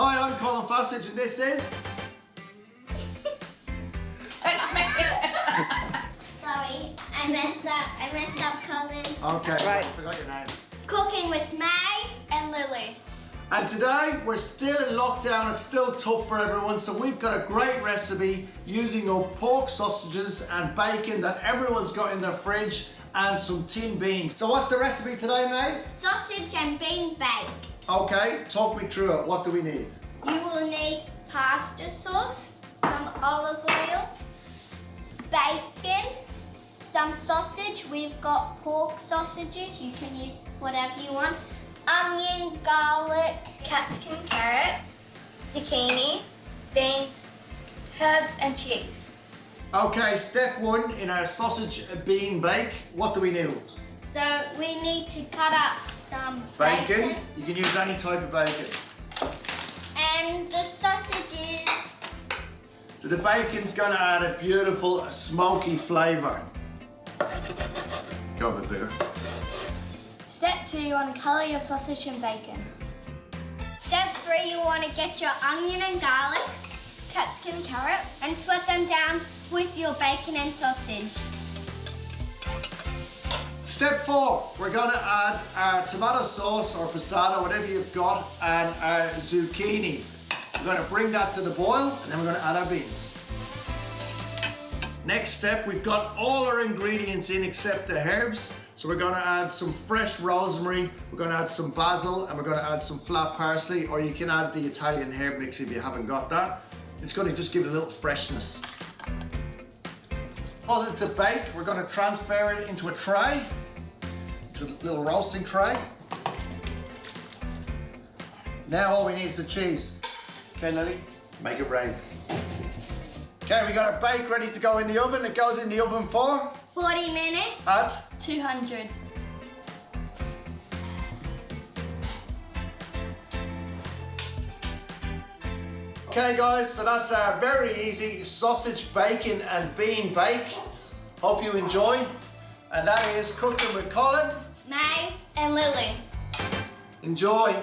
Hi, I'm Colin Fassnidge and this is... Sorry, I messed up, Colin. Okay, Right. I forgot your name. Cooking with May and Lily. And today, we're still in lockdown, it's still tough for everyone, so we've got a great recipe using up pork sausages and bacon that everyone's got in their fridge and some tin beans. So what's the recipe today, Maeve? Sausage and bean bake. Okay, talk me through it. What do we need? You will need pasta sauce, some olive oil, bacon, some sausage. We've got pork sausages. You can use whatever you want. Onion, garlic, Capsicum, carrot, zucchini, beans, herbs and cheese. Okay, step one in our sausage bean bake. What do we do? So we need to cut up some Bacon. You can use any type of bacon. And the sausages. So the bacon's gonna add a beautiful smoky flavour. Go a bit bigger. Step 2, you want to colour your sausage and bacon. Step 3, you want to get your onion and garlic Capsicum and carrot. and sweat them down with your bacon and sausage. Step 4, we're gonna add our tomato sauce or passata, whatever you've got, and our zucchini. We're gonna bring that to the boil and then we're gonna add our beans. Next step, we've got all our ingredients in except the herbs. So we're gonna add some fresh rosemary, we're gonna add some basil, and we're gonna add some flat parsley, or you can add the Italian herb mix if you haven't got that. It's gonna just give it a little freshness. While it's a bake, we're gonna transfer it into a tray, into a little roasting tray. Now all we need is the cheese. Okay, Lily, make it rain. Okay, we got our bake ready to go in the oven. It goes in the oven for 40 minutes. at 200. Okay guys, so that's our very easy sausage, bacon and bean bake. Hope you enjoy. And that is Cooking with Colin. May And Lily. Enjoy.